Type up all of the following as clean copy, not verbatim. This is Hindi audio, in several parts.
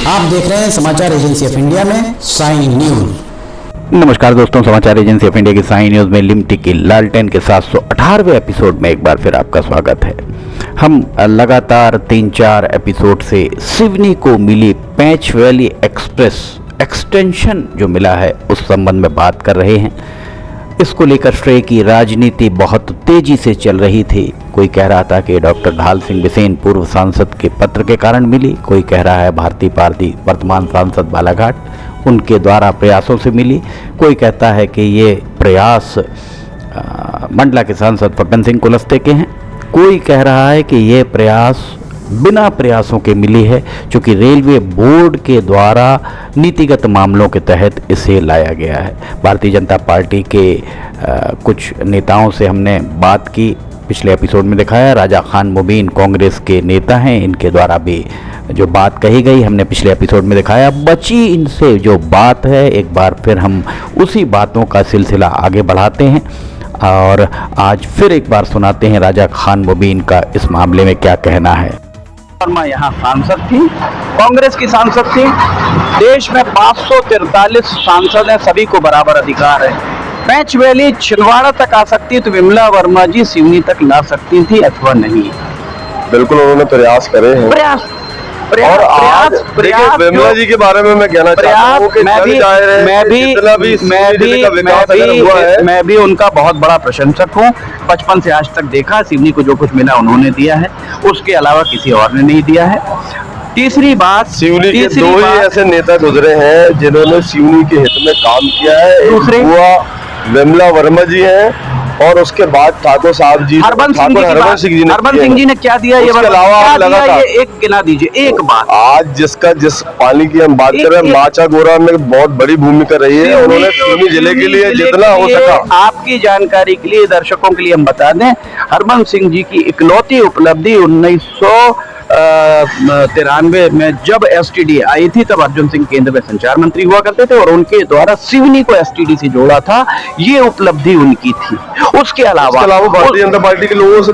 आप देख रहे हैं समाचार एजेंसी ऑफ इंडिया में साई न्यूज। नमस्कार दोस्तों, समाचार एजेंसी ऑफ इंडिया की साई न्यूज में लिमटी की लालटेन के 718वें एपिसोड में एक बार फिर आपका स्वागत है। हम लगातार 3-4 एपिसोड से सिवनी को मिली पैंच वैली एक्सप्रेस एक्सटेंशन जो मिला है उस संबंध में बात कर रहे हैं। इसको लेकर श्रेय की राजनीति बहुत तेजी से चल रही थी। कोई कह रहा था कि डॉक्टर ढाल सिंह बिसेन पूर्व सांसद के पत्र के कारण मिली, कोई कह रहा है भारती पारदी वर्तमान सांसद बालाघाट उनके द्वारा प्रयासों से मिली, कोई कहता है कि ये प्रयास मंडला के सांसद फग्गन सिंह कुलस्ते के हैं, कोई कह रहा है कि ये प्रयास बिना प्रयासों के मिली है क्योंकि रेलवे बोर्ड के द्वारा नीतिगत मामलों के तहत इसे लाया गया है। भारतीय जनता पार्टी के कुछ नेताओं से हमने बात की, पिछले एपिसोड में दिखाया। राजा खान मुबीन कांग्रेस के नेता हैं, इनके द्वारा भी जो बात कही गई हमने पिछले एपिसोड में दिखाया। बची इनसे जो बात है, एक बार फिर हम उसी बातों का सिलसिला आगे बढ़ाते हैं और आज फिर एक बार सुनाते हैं राजा खान मुबीन का इस मामले में क्या कहना है। मैं यहाँ सांसद थी, कांग्रेस की सांसद थी। देश में 543 सांसद हैं, सभी को बराबर अधिकार है। पैंच वैली छिंदवाड़ा तक आ सकती तो विमला वर्मा जी सिवनी तक ला सकती थी अथवा नहीं। बिल्कुल उन्होंने प्रयास करे हैं। प्रयास विमला जी के बारे में मैं कहना चाहता हूं कि मैं भी उनका बहुत बड़ा प्रशंसक हूं। बचपन से आज तक देखा, सिवनी को जो कुछ मिला उन्होंने दिया है, उसके अलावा किसी और ने नहीं दिया है। तीसरी बात, सिवनी के दो ही ऐसे नेता गुजरे हैं जिन्होंने सिवनी के हित में काम किया है। दूसरे विमला वर्मा जी हैं और उसके बाद ठाकुर साहब जी, हरबंस सिंह जी ने क्या दिया, ये एक गिना दीजिए एक बात। आज जिस पानी की हम बात कर रहे हैं, माचा गोरा में बहुत बड़ी भूमिका रही है। उन्होंने सिवनी जिले के लिए जितना हो सका। आपकी जानकारी के लिए, दर्शकों के लिए हम बता दें, हरबंस सिंह जी की इकलौती उपलब्धि 1993 में जब एसटीडी आई थी, तब अर्जुन सिंह केंद्र में संचार मंत्री हुआ करते थे और उनके द्वारा सिवनी को एसटीडी से जोड़ा था। ये उपलब्धि उनकी थी। उसके अलावा भारतीय जनता पार्टी के लोगों से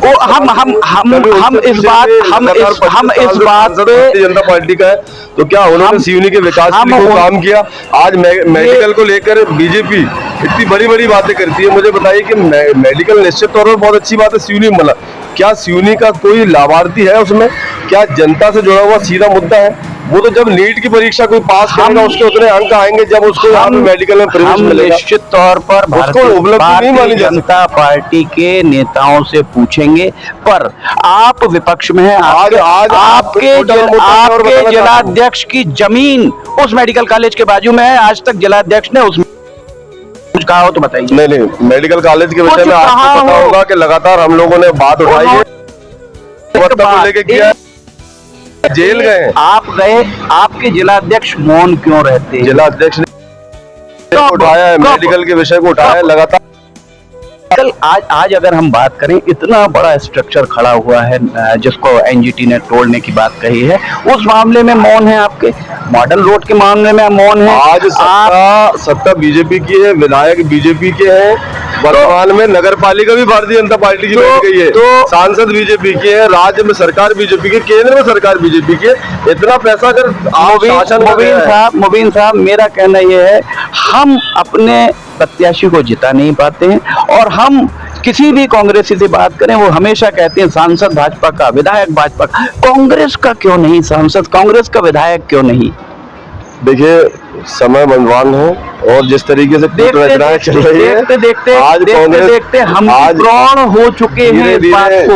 हम इस बात भारतीय जनता पार्टी का है तो क्या उन्होंने सिवनी के विकास के लिए काम किया। आज मेडिकल को लेकर बीजेपी इतनी बड़ी बातें करती है। मुझे बताइए कि मेडिकल निश्चित तौर पर बहुत अच्छी बात है सिवनी में, क्या सिवनी का कोई लाभार्थी है उसमें? क्या जनता से जुड़ा हुआ सीधा मुद्दा है? वो तो जब नीट की परीक्षा कोई पास करेगा उसके उतने अंक आएंगे जब उसको यहाँ पे मेडिकल में प्रवेश मिलेगा। निश्चित तौर पर भारतीय जनता पार्टी के नेताओं से पूछेंगे, पर आप विपक्ष में हैं। आपके जिलाध्यक्ष की जमीन उस मेडिकल कॉलेज के बाजू में है। आज तक जिलाध्यक्ष ने उस कुछ कहा हो तो बताइए। नहीं, मेडिकल कॉलेज के विषय में आपको पता होगा कि लगातार हम लोगों ने बात उठाई है, लेके किया, जेल गए, आप गए, आपके जिलाध्यक्ष मौन क्यों रहते हैं? जिलाध्यक्ष ने उठाया है, मेडिकल के विषय को उठाया है लगातार। आज अगर हम बात करें, इतना बड़ा स्ट्रक्चर खड़ा हुआ है जिसको एनजीटी ने तोड़ने की बात कही है, उस मामले में मौन है आपके। मॉडल रोड के मामले में मौन है। आज सत्ता बीजेपी की है, विधायक बीजेपी के हैं, वर्तमान में नगर पालिका भी भारतीय जनता पार्टी की बैठ गई है, सांसद बीजेपी के हैं, राज्य में सरकार बीजेपी की, केंद्र में सरकार बीजेपी की। इतना पैसा अगर मुबीन साहब, मेरा कहना यह है, हम अपने प्रत्याशी को जिता नहीं पाते हैं और हम किसी भी कांग्रेसी से बात करें, वो हमेशा कहते हैं सांसद भाजपा का, विधायक भाजपा का। कांग्रेस का क्यों नहीं सांसद, कांग्रेस का विधायक क्यों नहीं? देखिए, समय बंधवान है और जिस तरीके से रचनाएं चल रही है, आज देखते हम प्रौढ़ हो चुके हैं।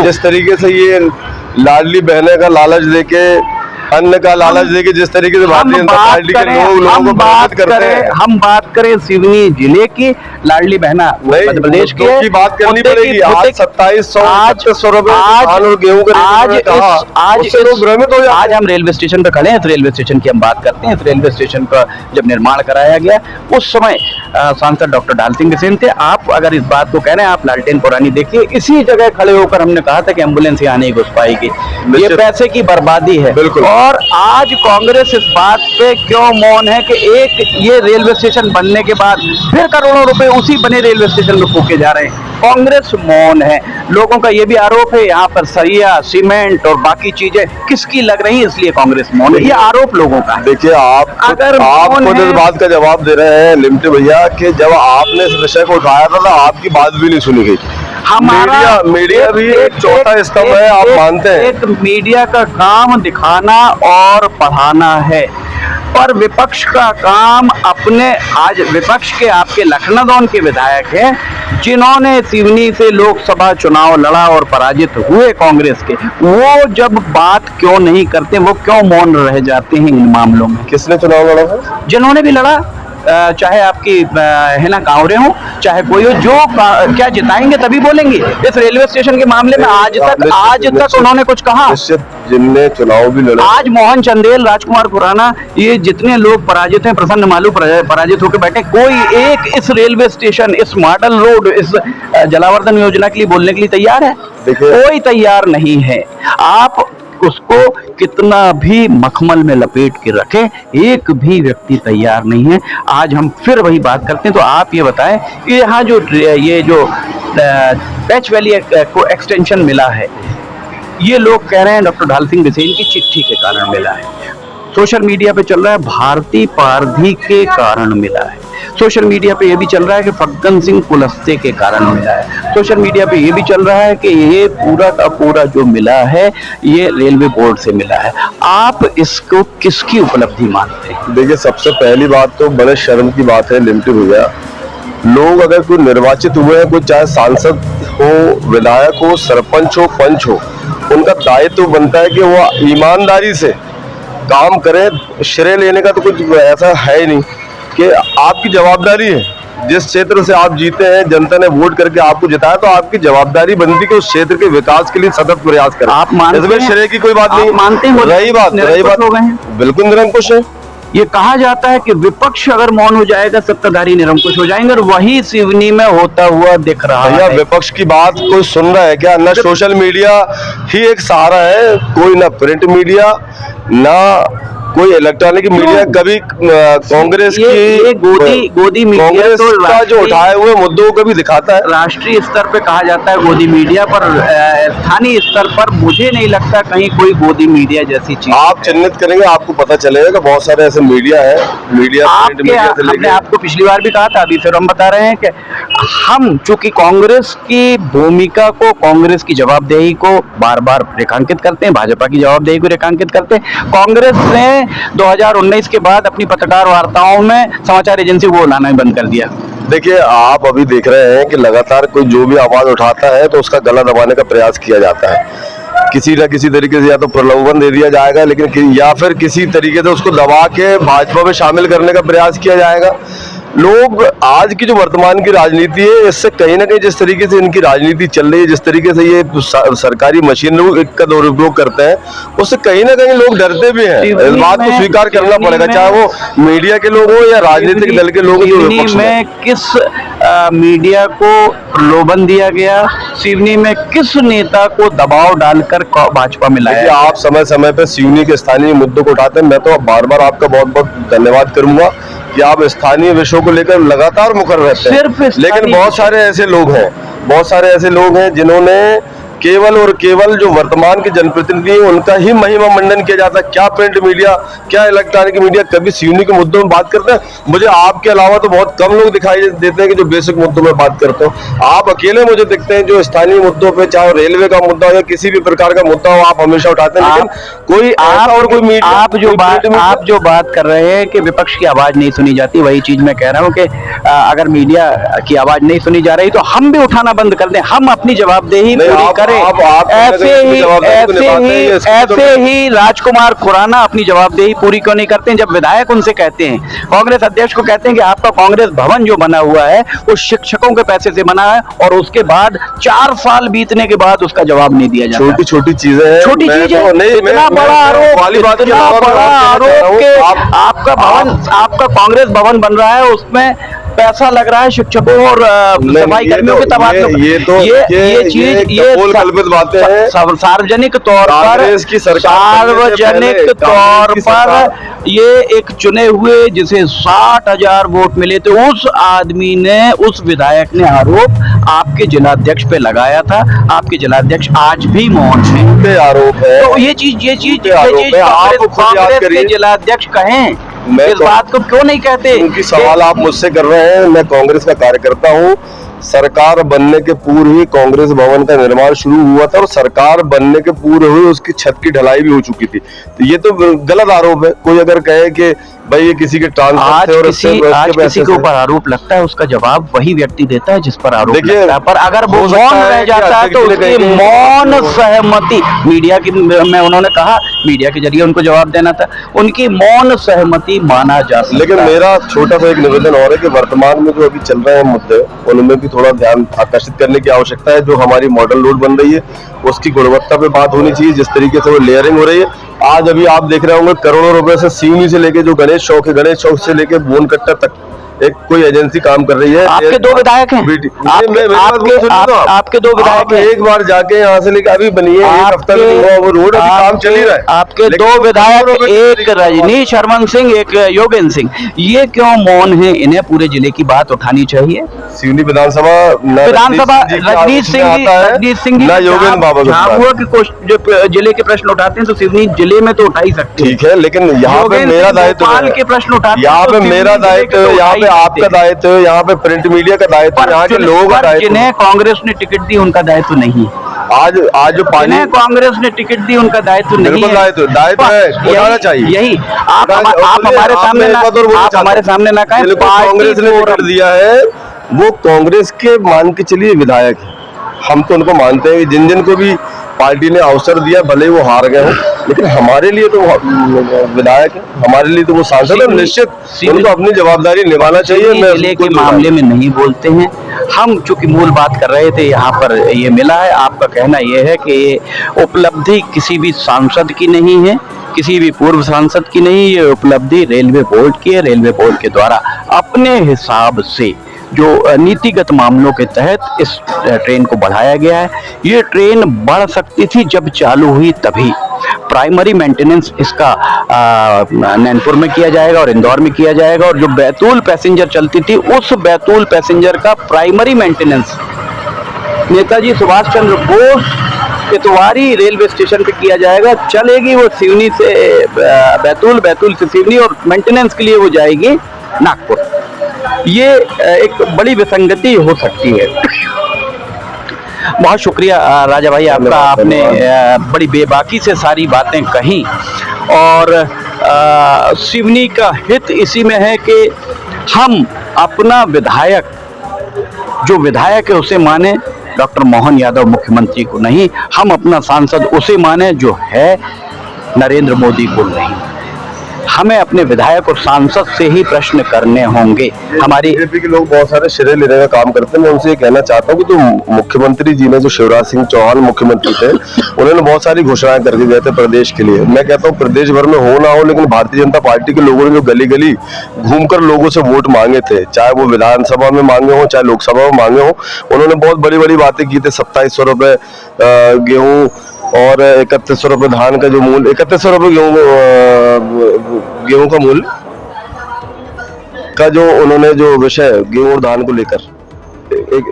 जिस तरीके से ये लाडली बहने का लालच देके, अन्न का लालच देके, जिस तरीके से भारतीय जनता पार्टी के लोगों को बात करते हैं। हम बात करें सिवनी जिले की, लाडली बहना मध्य प्रदेश की बात करनी पड़ेगी। आज 2700 रुपए और गेहूं का आज हम रेलवे स्टेशन पर खड़े हैं। रेलवे स्टेशन की हम बात करते हैं। रेलवे स्टेशन का जब निर्माण कराया गया, उस समय सांसद डॉक्टर ढाल सिंह बिसेन थे। आप अगर इस बात को कह रहे हैं, आप लालटेन पुरानी देखिए, इसी जगह खड़े होकर हमने कहा था कि एम्बुलेंस यहाँ नहीं घुस पाएगी। ये पैसे की बर्बादी है। बिल्कुल। और आज कांग्रेस इस बात पे क्यों मौन है कि एक ये रेलवे स्टेशन बनने के बाद फिर करोड़ों रुपए उसी बने रेलवे स्टेशन में फूके जा रहे हैं? कांग्रेस मौन है। लोगों का ये भी आरोप है यहाँ पर सरिया, सीमेंट और बाकी चीजें किसकी लग रही है, इसलिए कांग्रेस मौन है। ये आरोप लोगों का है। देखिए, आप खुद इस बात का जवाब दे रहे हैं लिमटे भैया कि जब आपने इस विषय को उठाया था तो आपकी बात भी नहीं सुनी गई। मीडिया भी एक चौथा स्तंभ है, आप मानते हैं? एक मीडिया का काम दिखाना और पढ़ाना है, पर विपक्ष का काम अपने, आज विपक्ष के आपके लखनऊ के विधायक हैं जिन्होंने सिवनी से लोकसभा चुनाव लड़ा और पराजित हुए कांग्रेस के, वो जब बात क्यों नहीं करते, वो क्यों मौन रह जाते हैं इन मामलों में? किसने चुनाव लड़ा है? जिन्होंने भी लड़ा, चाहे आपकी है ना कांवरे हो, चाहे कोई हो, जो क्या जिताएंगे तभी बोलेंगे। इस रेलवे स्टेशन के मामले में आज तक उन्होंने कुछ कहा? जिनने चुनाव भी लड़ा, आज मोहन चंदेल, राजकुमार खुराना, ये जितने लोग पराजित हैं, प्रसन्न मालू पराजित होकर बैठे, कोई एक इस रेलवे स्टेशन, इस मॉडल रोड, इस जलावर्धन योजना के लिए बोलने के लिए तैयार है? कोई तैयार नहीं है। आप उसको कितना भी मखमल में लपेट के रखें, एक भी व्यक्ति तैयार नहीं है। आज हम फिर वही बात करते हैं, तो आप ये बताएं कि यहाँ जो ये जो पैच वैली को एक्सटेंशन मिला है, ये लोग कह रहे हैं डॉक्टर ढाल सिंह बिसेन की चिट्ठी के कारण मिला है। सोशल मीडिया पे चल रहा है भारती पारधी के कारण मिला है। सोशल मीडिया पे ये भी चल रहा है कि फग्गन सिंह कुलस्ते के कारण मिला है। सोशल मीडिया पे ये भी चल रहा है कि ये पूरा का पूरा जो मिला है ये रेलवे बोर्ड से मिला है। आप इसको किसकी उपलब्धि मानते हैं? देखिए, सबसे पहली बात तो बड़े शर्म की बात है लिमटे भैया, लोग अगर कोई निर्वाचित हुए हैं, कोई चाहे सांसद हो, विधायक हो, सरपंच हो, पंच हो, उनका दायित्व बनता है कि वो ईमानदारी से काम करें। श्रेय लेने का तो कुछ ऐसा है ही नहीं, कि आपकी जवाबदारी है। जिस क्षेत्र से आप जीते हैं, जनता ने वोट करके आपको जिताया, तो आपकी जवाबदारी बनती है उस क्षेत्र के विकास के लिए सतत प्रयास करें। आप मानते हैं? इसमें श्रेय की कोई बात नहीं। मानते हैं? रही बात हो गए हैं? बिल्कुल निरंकुश है। ये कहा जाता है कि विपक्ष अगर मौन हो जाएगा, सत्ताधारी निरंकुश हो जाएंगे, और वही सिवनी में होता हुआ दिख रहा है। विपक्ष की बात कोई सुन रहा है क्या? ना सोशल मीडिया ही एक सहारा है, कोई ना प्रिंट मीडिया, ना कोई इलेक्ट्रॉनिक मीडिया। कभी कांग्रेस की गोदी मीडिया, कांग्रेस तो का जो उठाए हुए मुद्दों को भी दिखाता है। राष्ट्रीय स्तर पे कहा जाता है गोदी मीडिया, पर स्थानीय स्तर पर मुझे नहीं लगता कहीं कोई गोदी मीडिया जैसी चीज। आप चिन्हित करेंगे, आपको पता चलेगा कि बहुत सारे ऐसे मीडिया है। हमने आपको पिछली बार भी कहा था, अभी फिर हम बता रहे हैं कि हम चूंकि कांग्रेस की भूमिका को, कांग्रेस की जवाबदेही को बार बार रेखांकित करते हैं, भाजपा की जवाबदेही को रेखांकित करते हैं। कांग्रेस ने 2019 के बाद अपनी पत्रकार वार्ताओं में समाचार एजेंसी को बुलाना ही बंद कर दिया। देखिए, आप अभी देख रहे हैं कि लगातार कोई जो भी आवाज उठाता है तो उसका गला दबाने का प्रयास किया जाता है। किसी न किसी तरीके से या तो प्रलोभन दे दिया जाएगा, लेकिन या फिर किसी तरीके से उसको दबा के भाजपा में शामिल करने का प्रयास किया जाएगा। लोग आज की जो वर्तमान की राजनीति है, इससे कहीं ना कहीं जिस तरीके से इनकी राजनीति चल रही है, जिस तरीके से ये सरकारी मशीनरी का दुरुपयोग करते हैं, उससे कहीं ना कहीं लोग डरते भी हैं। इस बात को स्वीकार करना पड़ेगा, चाहे वो मीडिया के लोग हो या राजनीतिक दल के लोग। में किस मीडिया को प्रलोभन दिया गया, सिवनी में किस नेता को दबाव डालकर भाजपा में लाया? आप समय समय पर सिवनी के स्थानीय मुद्दों को उठाते हैं। मैं तो बार बार आपका बहुत बहुत धन्यवाद करूंगा कि आप स्थानीय विषयों को लेकर लगातार मुखर रहते हैं। लेकिन बहुत सारे ऐसे लोग हैं जिन्होंने केवल और केवल जो वर्तमान के जनप्रतिनिधि हैं उनका ही महिमा मंडन किया जाता है। क्या प्रिंट मीडिया, क्या इलेक्ट्रॉनिक मीडिया कभी सिवनी के मुद्दों में बात करते हैं? मुझे आपके अलावा तो बहुत कम लोग दिखाई देते हैं कि जो बेसिक मुद्दों में बात करते हो। आप अकेले मुझे दिखते हैं जो स्थानीय मुद्दों पे, चाहे रेलवे का मुद्दा हो या किसी भी प्रकार का मुद्दा हो, आप हमेशा उठाते हैं। लेकिन कोई ऐसा और कोई मीडिया, आप जो बात कर रहे हैं कि विपक्ष की आवाज नहीं सुनी जाती, वही चीज मैं कह रहा हूँ कि अगर मीडिया की आवाज नहीं सुनी जा रही तो हम भी उठाना बंद कर दें, हम अपनी जवाबदेही पूरी करें। ऐसे ही राजकुमार खुराना अपनी जवाबदेही पूरी क्यों नहीं करते हैं? जब विधायक उनसे कहते हैं, कांग्रेस अध्यक्ष को कहते हैं कि आपका कांग्रेस भवन जो बना हुआ है वो शिक्षकों के पैसे से बना है, और उसके बाद 4 साल बीतने के बाद उसका जवाब नहीं दिया जाता। छोटी छोटी चीजें हैं, छोटी चीजें, इतना बड़ा आरोप के आपका भवन, आपका कांग्रेस भवन बन रहा है, उसमें पैसा लग रहा है शिक्षकों और सफाई कर्मियों के तबादलों का। ये चीज ये कल्पित बातें हैं। सार्वजनिक तौर पर कांग्रेस की सरकार सार्वजनिक तौर पर ये एक चुने हुए जिसे 60,000 वोट मिले थे, उस आदमी ने, उस विधायक ने आरोप आपके जिलाध्यक्ष पे लगाया था। आपके जिलाध्यक्ष आज भी मौन है। आरोप है तो ये चीज कांग्रेस के जिलाध्यक्ष कहें, इस बात को क्यों नहीं कहते? क्योंकि सवाल आप मुझसे कर रहे हैं, मैं कांग्रेस का कार्यकर्ता हूँ। सरकार बनने के पूर्व ही कांग्रेस भवन का निर्माण शुरू हुआ था और सरकार बनने के पूर्व ही उसकी छत की ढलाई भी हो चुकी थी। तो ये तो गलत आरोप है। कोई अगर कहे कि भाई ये किसी के आज किसी के ऊपर आरोप लगता है, उसका जवाब वही व्यक्ति देता है जिस पर आरोप लगता है। पर अगर वो मौन रह जाता है तो उसकी मौन सहमति, मीडिया की, मैं उन्होंने कहा मीडिया के जरिए उनको जवाब देना था, उनकी मौन सहमति माना जा सकता है। लेकिन मेरा छोटा सा एक निवेदन और है कि वर्तमान में जो अभी चल रहे हैं मुद्दे, उनमें भी थोड़ा ध्यान आकर्षित करने की आवश्यकता है। जो हमारी मॉडल रोड बन रही है उसकी गुणवत्ता पे बात होनी चाहिए, जिस तरीके से वो लेयरिंग हो रही है। आज अभी आप देख रहे होंगे करोड़ों रुपए से सिवनी से लेके जो गणेश चौक है, गणेश चौक से लेके बोनकट्टा तक एक कोई एजेंसी काम कर रही है। आपके दो विधायक हैं, आपके दो विधायक हैं। एक बार जाके यहाँ से लेके अभी बनी है, एक हफ्ता वो रोड अभी काम चल ही रहा है। आपके दो विधायक, एक रजनीश हरमन सिंह, एक योगेंद्र सिंह, ये क्यों मौन है? इन्हें पूरे जिले की बात उठानी चाहिए। सिवनी विधानसभा रजनीश सिंह ना योगेंद्र बाबा जो जिले के प्रश्न उठाते हैं तो सिवनी जिले में तो उठा ही सकते हैं। ठीक है, लेकिन यहाँ पे मेरा दायित्व के प्रश्न उठाते हैं, यहाँ पे मेरा दायित्व, यहाँ पे आपका दायित्व, यहाँ पे प्रिंट मीडिया का दायित्व, यहाँ के लोगों का दायित्व। जिन्हें कांग्रेस ने टिकट दी उनका दायित्व नहीं। आज जो पानी कांग्रेस ने टिकट दी उनका दायित्व नहीं है। दायित्व है, उठाना चाहिए। यही आप हमारे सामने ना कहें कांग्रेस ने टिकट दिया है, वो कांग्रेस के मान के चलिए विधायक है, हम तो उनको मानते हैं। जिन जिन को भी पार्टी ने अवसर दिया, भले वो हार गए हो, लेकिन हमारे लिए तो विधायक है, हमारे लिए तो वो सांसद है। निश्चित उनको अपनी जवाबदारी निभाना चाहिए। मैं जिले के मामले में नहीं बोलते हैं हम, चूंकि मूल बात कर रहे थे, यहाँ पर ये मिला है। आपका कहना ये है कि ये उपलब्धि किसी भी सांसद की नहीं है, किसी भी पूर्व सांसद की नहीं, ये उपलब्धि रेलवे बोर्ड की है। रेलवे बोर्ड के द्वारा अपने हिसाब से जो नीतिगत मामलों के तहत इस ट्रेन को बढ़ाया गया है। ये ट्रेन बढ़ सकती थी जब चालू हुई तभी। प्राइमरी मेंटेनेंस इसका नैनपुर में किया जाएगा और इंदौर में किया जाएगा, और जो बैतूल पैसेंजर चलती थी उस बैतूल पैसेंजर का primary maintenance Netaji Subhash Chandra Bose Itwari railway station पे किया जाएगा। चलेगी वो सिवनी से बैतूल, बैतूल से सिवनी, और मेंटेनेंस के लिए वो जाएगी नागपुर। ये एक बड़ी विसंगति हो सकती है। बहुत शुक्रिया राजा भाई आपका, आपने बड़ी बेबाकी से सारी बातें कही, और सिवनी का हित इसी में है कि हम अपना विधायक, जो विधायक है उसे माने, डॉक्टर मोहन यादव मुख्यमंत्री को नहीं। हम अपना सांसद उसे माने जो है नरेंद्र मोदी को नहीं। हमें अपने विधायक और सांसद से ही प्रश्न करने होंगे। हमारी बीजेपी के लोग बहुत सारे श्रेय लेने का काम करते हैं। मैं उनसे ये कहना चाहता हूँ कि जो मुख्यमंत्री जी ने, जो शिवराज सिंह चौहान मुख्यमंत्री थे, उन्होंने बहुत सारी घोषणाएं करके गए थे प्रदेश के लिए। मैं कहता हूँ प्रदेश भर में हो ना हो, लेकिन भारतीय जनता पार्टी के लोगों ने जो गली गली घूमकर लोगों से वोट मांगे थे, चाहे वो विधानसभा में मांगे हो, चाहे लोकसभा में मांगे हो, उन्होंने बहुत बड़ी बड़ी बातें की थी। 2700 रुपए गेहूँ और 3100 रुपए धान का जो मूल्य, 3100 रुपए गेहूं का मूल्य का जो उन्होंने जो विषय गेहूं और धान को लेकर,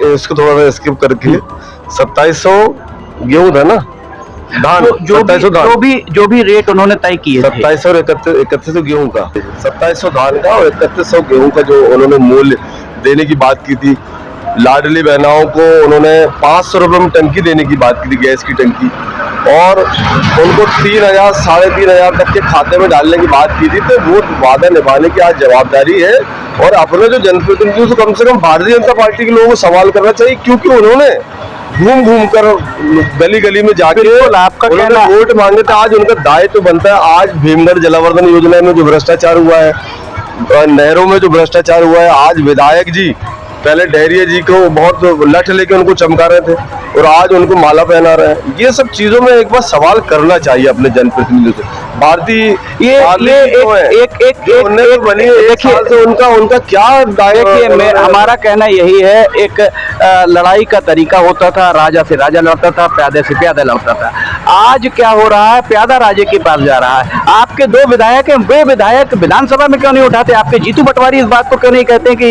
इसको थोड़ा सा स्किप करके 2700 गेहूं था ना, धान जो भी रेट उन्होंने तय किए, 2700 और 3100 गेहूं का, 2700 धान का और 3100 गेहूं का जो उन्होंने मूल्य देने की बात की थी। लाडली बहनाओं को उन्होंने 500 रुपए में टंकी देने की बात की थी, गैस की टंकी, और उनको 3000 3,500 तक के खाते में डालने की बात की थी। तो वो वादा निभाने की आज जवाबदारी है, और अपने जो जनप्रतिनिधियों से कम भारतीय जनता पार्टी के लोगों को सवाल करना चाहिए, क्योंकि उन्होंने घूम कर गली गली में जाके उन्होंने वोट मांगे थे। आज उनका दायित्व बनता है। आज भीमगढ़ जलावर्धन योजना में जो भ्रष्टाचार हुआ है, नहरों में जो भ्रष्टाचार हुआ है, आज विधायक जी पहले डहरिया जी को बहुत लठ लेके उनको चमका रहे थे, और आज उनको माला पहना रहे हैं। ये सब चीजों में एक बार सवाल करना चाहिए अपने जनप्रतिनिधियों से। भारतीय देखिए उनका क्या देखिए, हमारा कहना यही है, एक लड़ाई का तरीका होता था, राजा से राजा लड़ता था, प्यादे से प्यादा लड़ता था। आज क्या हो रहा है, प्यादा राजे के पास जा रहा है। आपके 2 विधायक हैं, वे विधायक विधानसभा में क्यों नहीं उठाते? आपके जीतू पटवारी इस बात को क्यों नहीं कहते कि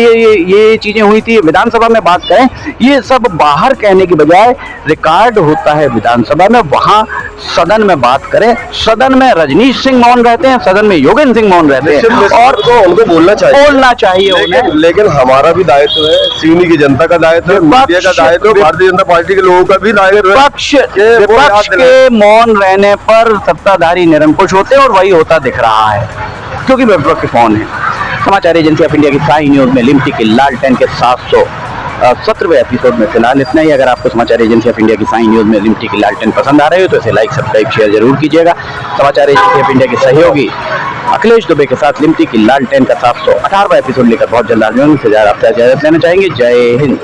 ये चीजें हुई थी, विधानसभा में बात करें? ये सब बाहर कहने की बजाय रिकॉर्ड होता है विधानसभा में, वहां सदन में बात करें। सदन में रजनीश सिंह मौन रहते हैं, सदन में योगेंद्र सिंह मौन रहते हैं, और उनको बोलना चाहिए उन्हें। लेकिन हमारा भी दायित्व है, सिवनी की जनता का दायित्व है, मीडिया का दायित्व है, भारतीय जनता पार्टी के लोगों का भी दायित्व है। विपक्ष के मौन रहने पर सत्ताधारी निरंकुश होते हैं, और वही होता दिख रहा है, क्योंकि विपक्ष मौन है। समाचार एजेंसी ऑफ इंडिया की साई न्यूज में लिमटी की लालटेन के 717वें एपिसोड में फिलहाल इतना ही। अगर आपको समाचार एजेंसी ऑफ इंडिया की साई न्यूज में लिमटी की लालटेन पसंद आ रही हो तो इसे लाइक, सब्सक्राइब, शेयर जरूर कीजिएगा। समाचार एजेंसी ऑफ इंडिया के सहयोगी अखिलेश दुबे के साथ लिमटी की लालटेन का 718वां एपिसोड लेकर बहुत जल्द आपसे इजाजत लेना चाहेंगे। जय हिंद।